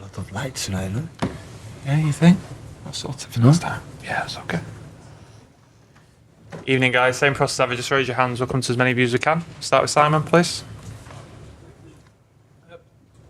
lot of lights tonight, no? Yeah, you think? What sort of last time? Yeah, it's okay. Evening, guys. Same process ever. Just raise your hands. We'll come to as many of you as we can. Start with Simon, please.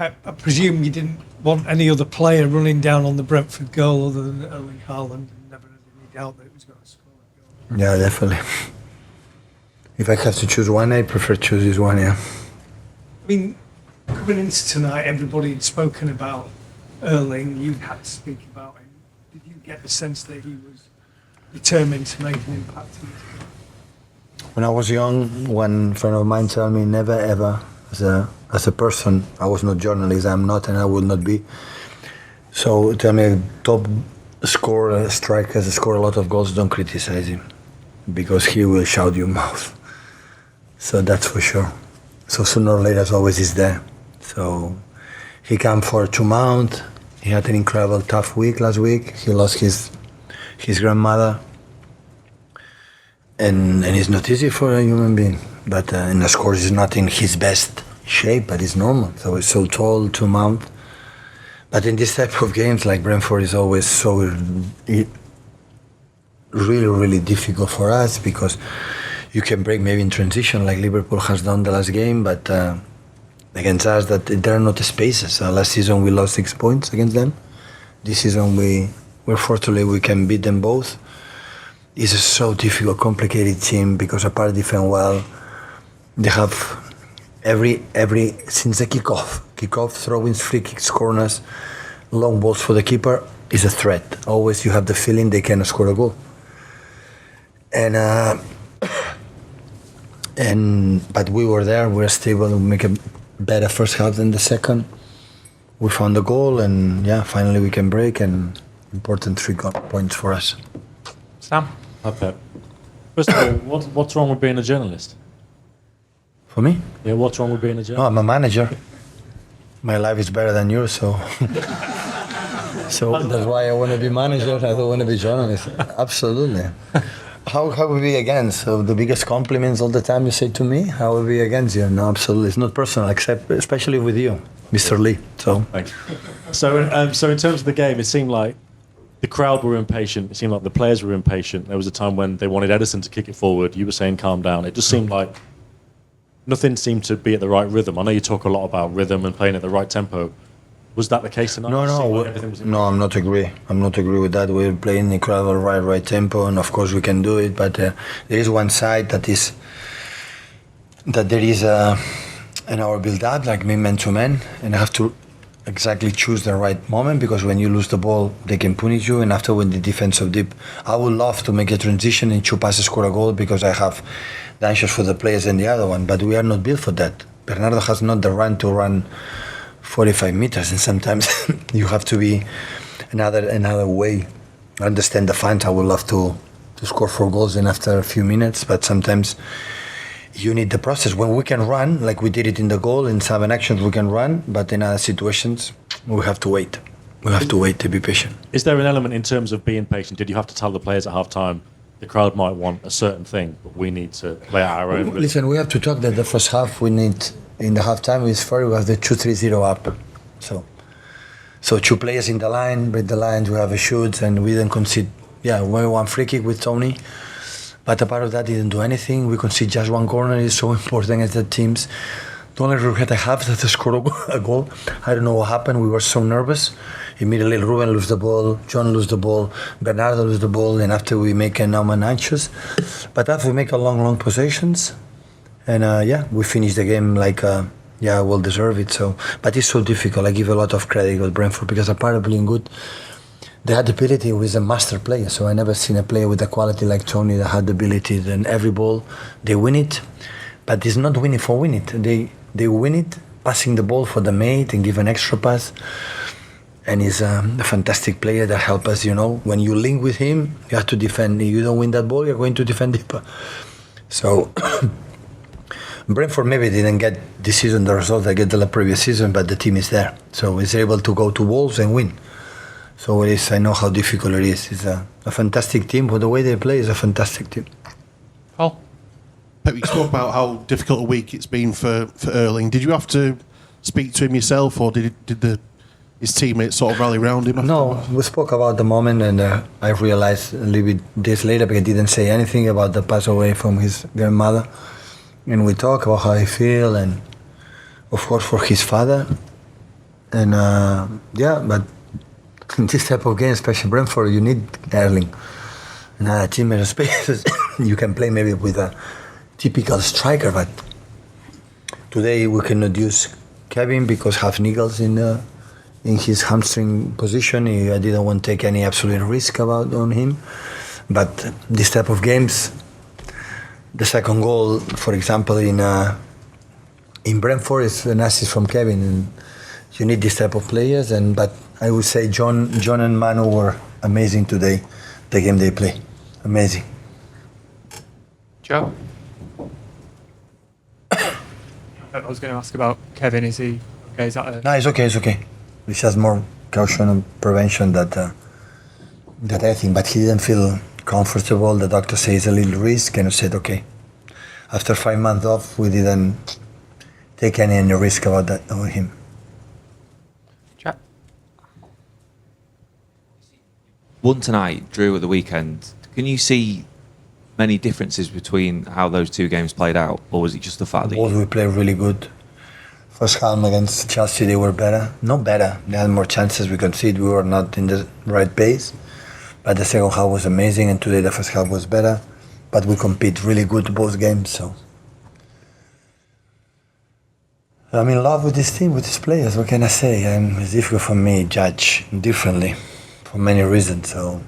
I presume you didn't want any other player running down on the Brentford goal other than Erling Haaland, and never had any doubt that he was going to score a goal. Yeah, definitely. If I have to choose one, I prefer choose this one, yeah. I mean, coming into tonight, everybody had spoken about Erling. You had to speak about him. Did you get the sense that he was determined to make an impact in this game? When I was young, one friend of mine told me never ever, as a person, I was not journalist, I'm not and I will not be. So tell me a top scorer, striker, score a lot of goals, don't criticize him. Because he will shout your mouth. So that's for sure. So sooner or later always is there. So he came for 2 months. He had an incredible tough week last week. He lost his grandmother. And it's not easy for a human being. But and of course he's not in his best shape, but it's normal. So he's so tall, 2 months. But in this type of games, like Brentford is always so really, really difficult for us because you can break maybe in transition like Liverpool has done the last game, but against us that there are not spaces. Last season we lost 6 points against them. This season we're fortunately we can beat them both. It's a so difficult, complicated team because apart defend well, they have every since the kickoff, throw-ins, free kicks, corners, long balls for the keeper is a threat. Always you have the feeling they can score a goal. But we were there. We were stable. We make a better first half than the second. We found the goal, and yeah, finally we can break. And important 3 points for us. Sam. Hi, Pep. First of all, what's wrong with being a journalist? For me? Yeah, what's wrong with being a journalist? No, I'm a manager. My life is better than yours, so so that's why I want to be manager. I don't want to be journalist. Absolutely. How would be against? So the biggest compliments all the time you say to me, how would be against you? No, absolutely. It's not personal, except especially with you, Mr. Lee. So thanks. So in terms of the game, it seemed like the crowd were impatient. It seemed like the players were impatient. There was a time when they wanted Edison to kick it forward. You were saying calm down. It just seemed like nothing seemed to be at the right rhythm. I know you talk a lot about rhythm and playing at the right tempo. Was that the case tonight? No, I'm not agree. I'm not agree with that. We're playing incredible right tempo, and of course we can do it. But there is one side that there is in our build-up, like me man to man, and I have to exactly choose the right moment because when you lose the ball, they can punish you. And after when the defense of deep, I would love to make a transition and 2 passes score a goal because I have the answers for the players and the other one. But we are not built for that. Bernardo has not the run to run 45 meters, and sometimes you have to be another way. I understand the fans. I would love to score 4 goals in after a few minutes, but sometimes you need the process. When we can run, like we did it in the goal, in 7 actions we can run, but in other situations we have to wait. We have to wait to be patient. Is there an element in terms of being patient? Did you have to tell the players at half-time the crowd might want a certain thing, but we need to play out our own? Listen, we have to talk that the first half we need, in the half-time is fair, we have the 2-3-0 up. So 2 players in the line, break the lines, we have a shoot, and we didn't concede. Yeah, we had 1 free kick with Tony. But apart of that, didn't do anything. We concede just 1 corner. It's so important against the teams. The only regret I have is that they scored a goal. I don't know what happened. We were so nervous. Immediately, Ruben lose the ball, John lose the ball, Bernardo lose the ball, and after we make a Nauman anxious. But after we make a long possessions, and we finish the game like, we'll deserve it. So, but it's so difficult. I give a lot of credit to Brentford because apart of being good, they had the ability with a master player. So I never seen a player with a quality like Tony that had the ability. Then every ball, they win it, but it's not winning for win it. They win it, passing the ball for the mate and give an extra pass. And he's a fantastic player that helps us, When you link with him, you have to defend. If you don't win that ball, you're going to defend deeper. So Brentford maybe didn't get this season the result they get the previous season, but the team is there. So it's able to go to Wolves and win. So it is. I know how difficult it is. It's a fantastic team, but the way they play is a fantastic team. Paul? Pep, you spoke about how difficult a week it's been for Erling. Did you have to speak to him yourself, or did the his teammates sort of rally around him? No, we spoke about the moment, and I realized a little bit days later because he didn't say anything about the pass away from his grandmother. And we talk about how I feel, and of course for his father. And yeah, but in this type of game, especially Brentford, you need Erling. Not a teammate of spaces. You can play maybe with a typical striker, but today we cannot use Kevin because have niggles in his hamstring position. I didn't want to take any absolute risk on him. But this type of games, the second goal, for example, in Brentford is an assist from Kevin, and you need this type of players. But I would say John and Manu were amazing today. The game they play, amazing. Joe? I was going to ask about Kevin. Is he okay? Is that a... No, it's okay. It's okay. It's just more caution and prevention that I think. But he didn't feel comfortable. The doctor says a little risk, and I said okay. After 5 months off, we didn't take any risk about that over him. Chat. Won tonight, drew at the weekend. Can you see many differences between how those two games played out, or was it just the fact that Both we played really good. First half against Chelsea, they were better. Not better. They had more chances. We conceded. We were not in the right pace. But the second half was amazing, and today the first half was better. But we compete really good both games. So I'm in love with this team, with these players. What can I say? It's difficult for me to judge differently for many reasons. So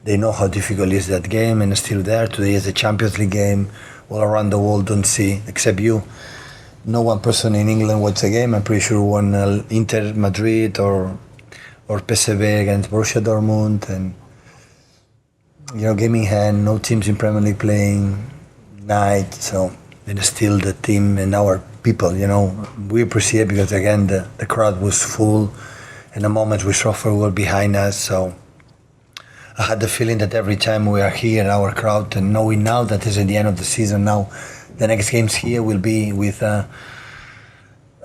they know how difficult is that game, and still there. Today is a Champions League game. All around the world don't see, except you. No one person in England watched the game. I'm pretty sure won Inter Madrid or PSV against Borussia Dortmund, and game in hand. No teams in Premier League playing night, so it's still the team and our people. We appreciate because again the crowd was full, and the moment we suffer were behind us. So I had the feeling that every time we are here, our crowd, and knowing now that it's at the end of the season now. The next games here will be with, I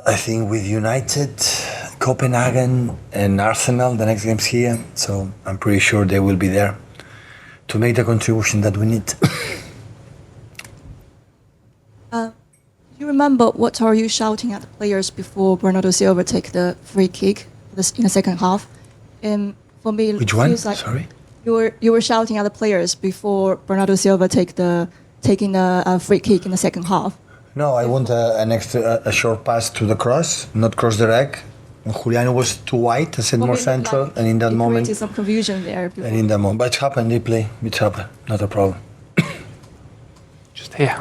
think, with United, Copenhagen, and Arsenal. The next games here, so I'm pretty sure they will be there to make the contribution that we need. You remember what are you shouting at the players before Bernardo Silva take the free kick in the second half? And for me, Which one? feels like Sorry. You were shouting at the players before Bernardo Silva taking a free kick in the second half. No, I want a short pass to the cross, not cross the rack. Juliano was too wide, I said more central, and in that moment. Created some confusion there. Before. And in that moment, but it happened. They play. It happened. Not a problem. Just here.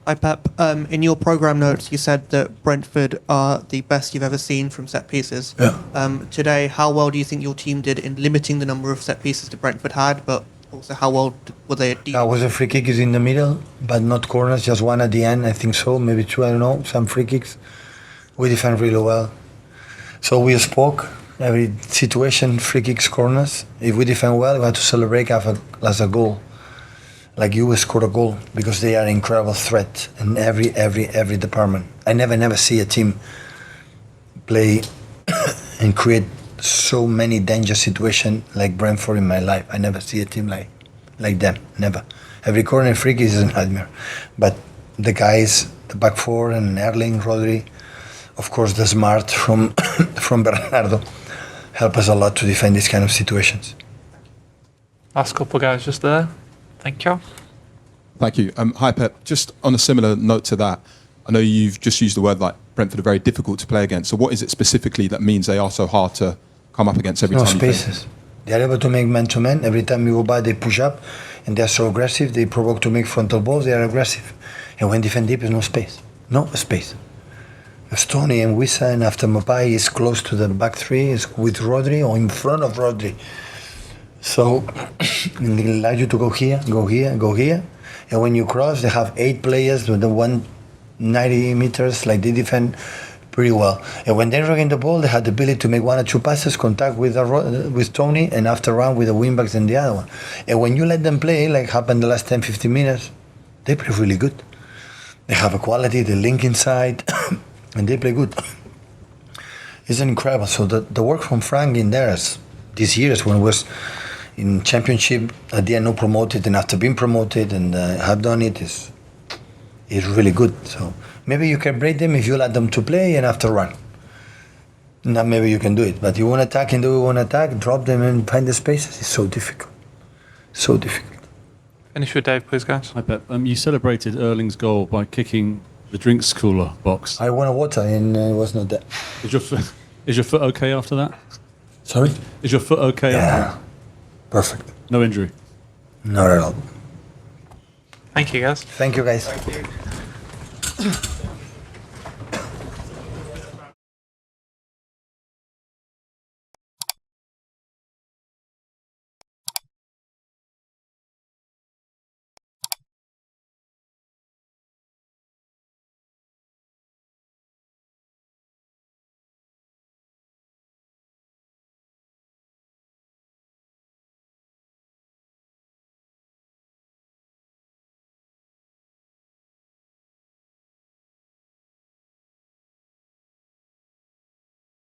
Hi Pep, in your programme notes you said that Brentford are the best you've ever seen from set pieces. Yeah. Today, how well do you think your team did in limiting the number of set pieces that Brentford had, but also how well were they at That was a free kick is in the middle, but not corners, just one at the end, I think so, maybe two, I don't know, some free kicks. We defend really well. So we spoke, every situation, free kicks, corners. If we defend well, we have to celebrate as a goal. Like you will score a goal because they are an incredible threat in every department. I never see a team play and create so many dangerous situations like Brentford in my life. I never see a team like them, never. Every corner free kick is a nightmare. But the guys, the back four and Erling, Rodri, of course the smart from Bernardo help us a lot to defend these kind of situations. Last couple of guys just there. Thank you. Thank you. Hi, Pep. Just on a similar note to that, I know you've just used the word like Brentford are very difficult to play against. So what is it specifically that means they are so hard to come up against every No time? spaces. They are able to make man-to-man. Every time you go by, they push up, and they are so aggressive. They provoke to make frontal balls. They are aggressive. And when defend deep, there's no space. No space. Stoney and Wissa, and after Mapai is close to the back three, is with Rodri or in front of Rodri. So they allow you to go here, go here, go here. And when you cross, they have 8 players with the 190 meters, like they defend pretty well. And when they regain the ball, they have the ability to make 1 or 2 passes, contact with Tony, and after run with the wingbacks and the other one. And when you let them play, like happened the last 10, 15 minutes, they play really good. They have a quality, they link inside, and they play good. It's incredible. So the work from Frank in there these years when it was in championship at the end not promoted and after being promoted and have done it is really good. So maybe you can break them if you let them to play and after run. Now maybe you can do it. But you want to attack and do one attack, drop them and find the spaces. It's so difficult. So difficult. Finish with Dave, please, guys. Hi, Pep. You celebrated Erling's goal by kicking the drinks cooler box. I want a water and it was not there. Is your foot okay after that? Sorry? Is your foot okay after that? Perfect. No injury? Not at all. Thank you, guys. Thank you, guys.